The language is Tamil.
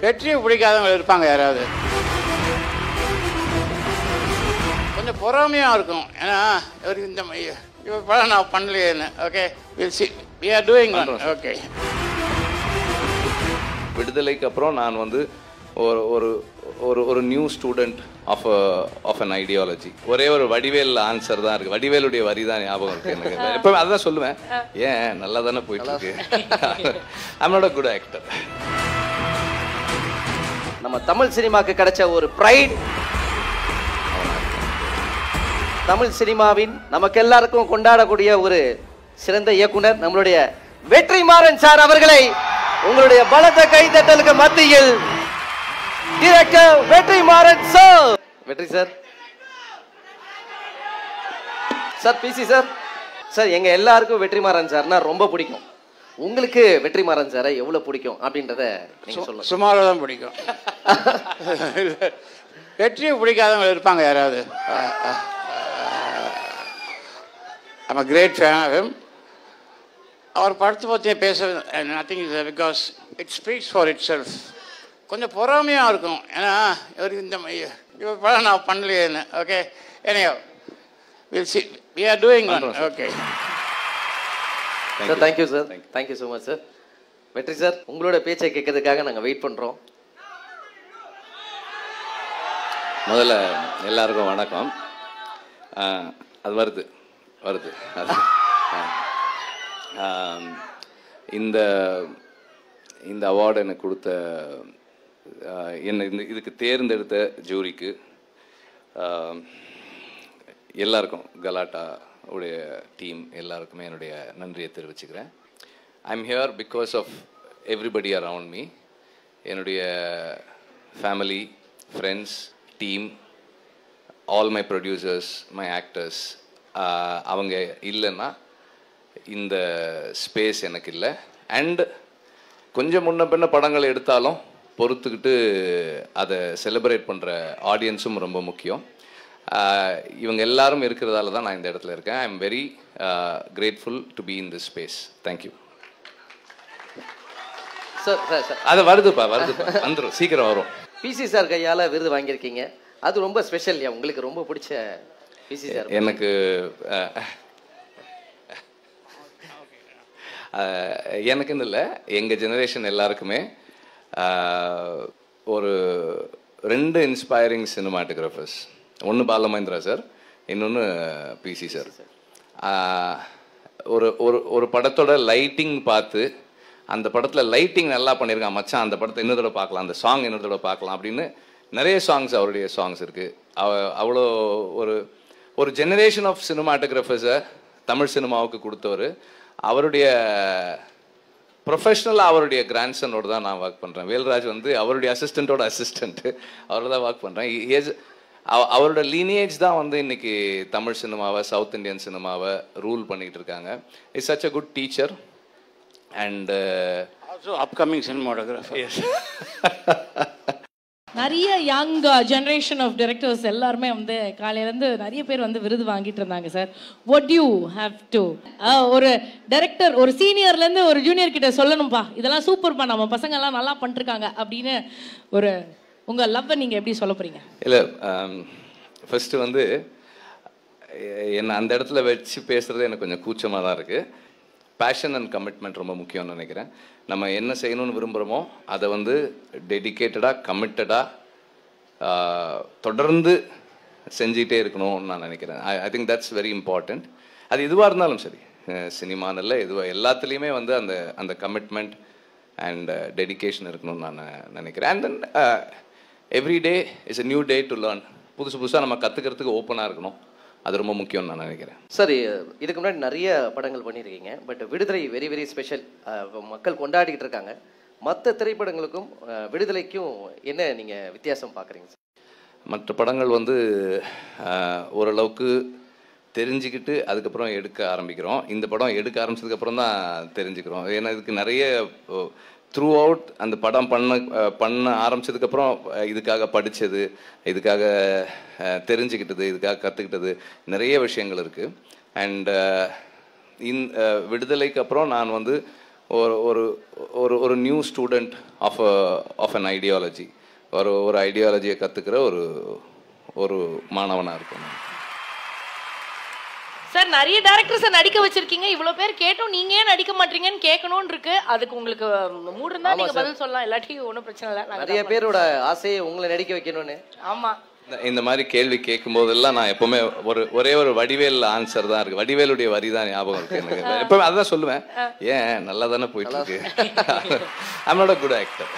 வெற்றியை பிடிக்காதவங்க இருப்பாங்க யாராவது. கொஞ்சம் பொறாமையாக இருக்கும். ஏன்னா இவருக்கு இந்த இவர் படம் நான் பண்ணலையேன்னு. Okay, we are doing one. Okay, விடுதலைக்கு அப்புறம் நான் வந்து ஒரு ஒரு ஒரு new student of an ideology. ஒரே ஒரு வடிவேல் ஆன்சர் தான் இருக்குது. வடிவேலுடைய வரி தான் ஞாபகம் இருக்குது எனக்கு. எப்பவுமே அதுதான் சொல்லுவேன், ஏன் நல்லா தானே போயிட்டு இருக்கு. I'm not a good actor. நம்ம தமிழ் சினிமாக்கு கிடைச்ச ஒரு ப்ரைட், தமிழ் சினிமாவின் நமக்கு எல்லாருக்கும் கொண்டாடக்கூடிய ஒரு சிறந்த இயக்குனர் நம்மளுடைய வெற்றிமாறன் சார் அவர்களை உங்களுடைய பலத்த கைதட்டலுக்கு மத்தியில் director Vetrimaaran sir. Vetri sir, sir busy sir. Sir எங்க எல்லாருக்கும் வெற்றிமாறன் சார்னா ரொம்ப பிடிக்கும். உங்களுக்கு வெற்றிமாறன் சாரை எவ்வளவு பிடிக்கும் அப்படின்றத நீங்க சொல்லுங்க. சுமாராக தான் பிடிக்கும். வெற்றியை பிடிக்காதவங்க இருப்பாங்க யாராவது. I'm a great fan of him. அவர் படத்தை பற்றி பேச nothing is because it speaks for itself. கொஞ்சம் பொறாமையாக இருக்கும். ஏன்னா இவருக்கு இந்த இவர் படம் நான் பண்ணலையேன்னு. Okay, anyhow, we are doing one. Okay sir, thank you sir, thank you so much sir. Vetri sir, உங்களோட பேச்சை கேட்கறதுக்காக நாங்கள் வெயிட் பண்ணுறோம். முதல்ல எல்லாருக்கும் வணக்கம். அது வருது இந்த இந்த அவார்டு எனக்கு கொடுத்த என்னை இதுக்கு தேர்ந்தெடுத்த ஜூரிக்கு எல்லாருக்கும், கலாட்டா உடைய டீம் எல்லாருக்குமே என்னுடைய நன்றியை தெரிவிச்சுக்கிறேன். I am here because of everybody around me. என்னுடைய family, friends, team, all my producers, my actors. அவங்க இல்லைன்னா இந்த ஸ்பேஸ் எனக்கு இல்லை. அண்ட் கொஞ்சம் முன்ன பின்ன படங்கள் எடுத்தாலும் பொறுத்துக்கிட்டு அதை செலிப்ரேட் பண்ணுற ஆடியன்ஸும் ரொம்ப முக்கியம். இவங்க எல்லாரும் இருக்கிறதால தான் நான் இந்த இடத்துல இருக்கேன். I am very grateful to be in this space. Thank you sir. Sir அது வருதுப்பா வந்துடும், சீக்கிரம் வரும். பிசி சார் கையால் விருது வாங்கியிருக்கீங்க, அது ரொம்ப ஸ்பெஷல். உங்களுக்கு ரொம்ப பிடிச்ச பிசி சார்? எனக்கு எனக்குன்னு இல்லை, எங்கள் ஜெனரேஷன் எல்லாருக்குமே ஒரு 2 இன்ஸ்பைரிங் சினிமாட்டோகிராஃபர்ஸ். ஒன்று பாலமகேந்திரா சார், இன்னொன்று பிசி சார். ஒரு ஒரு படத்தோட லைட்டிங் பார்த்து, அந்த படத்தில் லைட்டிங் நல்லா பண்ணியிருக்கான் மச்சான், அந்த படத்தை இன்னொரு தடவை பார்க்கலாம், அந்த சாங் இன்னொரு தடவை பார்க்கலாம் அப்படின்னு நிறைய சாங்ஸ், அவருடைய சாங்ஸ் இருக்குது. அவ்வளோ ஒரு ஜெனரேஷன் ஆஃப் சினிமாட்டோகிராஃபர்ஸை தமிழ் சினிமாவுக்கு கொடுத்தவர். அவருடைய ப்ரொஃபஷ்னலாக அவருடைய கிராண்ட்சனோடு தான் நான் ஒர்க் பண்ணுறேன். வேல்ராஜ் வந்து அவருடைய அசிஸ்டண்ட்டோட அசிஸ்டண்ட்டு, அவரோட தான் ஒர்க் பண்ணுறேன். அவரோட லீனியேஜ் தான் வந்து இன்னைக்கு தமிழ் சினிமாவை, சவுத் இண்டியன் சினிமாவை ரூல் பண்ணிகிட்டு இருக்காங்க. It's such a good teacher and also upcoming cinematographer. Yes, நிறைய யங் ஜென்ரேஷன் ஆஃப் டைரக்டர்ஸ் எல்லாருமே வந்து காலையிலேருந்து நிறைய பேர் வந்து விருது வாங்கிட்டு இருந்தாங்க sir. What you have to ஒரு டைரக்டர் ஒரு சீனியர்லேருந்து ஒரு ஜூனியர் கிட்ட சொல்லணும்ப்பா, இதெல்லாம் சூப்பர்ப்பா, நம்ம பசங்கள்லாம் நல்லா பண்ணிருக்காங்க அப்படின்னு ஒரு உங்கள் லவ்வை நீங்கள் எப்படி சொல்ல போகிறீங்க? இல்லை, ஃபஸ்ட்டு வந்து என்னை அந்த இடத்துல வச்சு பேசுகிறது எனக்கு கொஞ்சம் கூச்சமாக தான் இருக்குது. பேஷன் அண்ட் கமிட்மெண்ட் ரொம்ப முக்கியம்னு நினைக்கிறேன். நம்ம என்ன செய்யணும்னு விரும்புகிறோமோ அதை வந்து டெடிக்கேட்டடாக, கமிட்டடாக தொடர்ந்து செஞ்சிகிட்டே இருக்கணும்னு நான் நினைக்கிறேன். I think that's very important. அது எதுவாக இருந்தாலும் சரி, சினிமானில் எதுவாக, எல்லாத்துலேயுமே வந்து அந்த கமிட்மெண்ட் அண்ட் டெடிக்கேஷன் இருக்கணும்னு நான் நினைக்கிறேன். And then every day is a new day to learn. புதுசாக நம்ம கற்றுக்கிறதுக்கு ஓப்பனாக இருக்கணும். அது ரொம்ப முக்கியம்னு நான் நினைக்கிறேன். சரி, இதுக்கு முன்னாடி நிறைய படங்கள் பண்ணியிருக்கீங்க. பட் விடுதலை வெரி வெரி ஸ்பெஷல், மக்கள் கொண்டாடிக்கிட்டு இருக்காங்க. மற்ற திரைப்படங்களுக்கும் விடுதலைக்கும் என்ன நீங்கள் வித்தியாசம் பார்க்குறீங்க சார்? மற்ற படங்கள் வந்து ஓரளவுக்கு தெரிஞ்சுக்கிட்டு அதுக்கப்புறம் எடுக்க ஆரம்பிக்கிறோம். இந்த படம் எடுக்க ஆரம்பிச்சதுக்கப்புறம் தான் தெரிஞ்சுக்கிறோம். ஏன்னா இதுக்கு நிறைய த்ரூ அவுட் அந்த படம் பண்ண ஆரம்பித்ததுக்கப்புறம் இதுக்காக படித்தது, இதுக்காக தெரிஞ்சுக்கிட்டது, இதுக்காக கற்றுக்கிட்டது நிறைய விஷயங்கள் இருக்குது. அண்ட் விடுதலைக்கு அப்புறம் நான் வந்து ஒரு ஒரு ஒரு new student of an ideology, ஒரு ஐடியாலஜியை கற்றுக்கிற ஒரு மாணவனாக இருக்கும். சார் நிறைய டேரக்டர்ஸை நடிக்க வச்சிருக்கீங்க, இவ்வளோ பேர் கேட்டோம், நீங்கள் ஏன் நடிக்க மாட்டீங்கன்னு கேட்கணும்னு இருக்கு. அதுக்கு உங்களுக்கு மூடு இருந்தால் நீங்கள் பதில் சொல்லலாம், இல்லாட்டி ஒன்றும் பிரச்சனை இல்லை. நிறைய பேரோட ஆசையை உங்களை நடிக்க வைக்கணும்னு. ஆமாம், இந்த மாதிரி கேள்வி கேட்கும் போதெல்லாம் நான் எப்பவுமே ஒரே ஒரு வடிவேல் ஆன்சர் தான் இருக்கு. வடிவேலுடைய வரி தான் ஞாபகம் இருக்கு எனக்கு. எப்பவுமே அதான் சொல்லுவேன், ஏன் நல்லா தானே போயிட்டு இருக்கு. I'm not a good actor.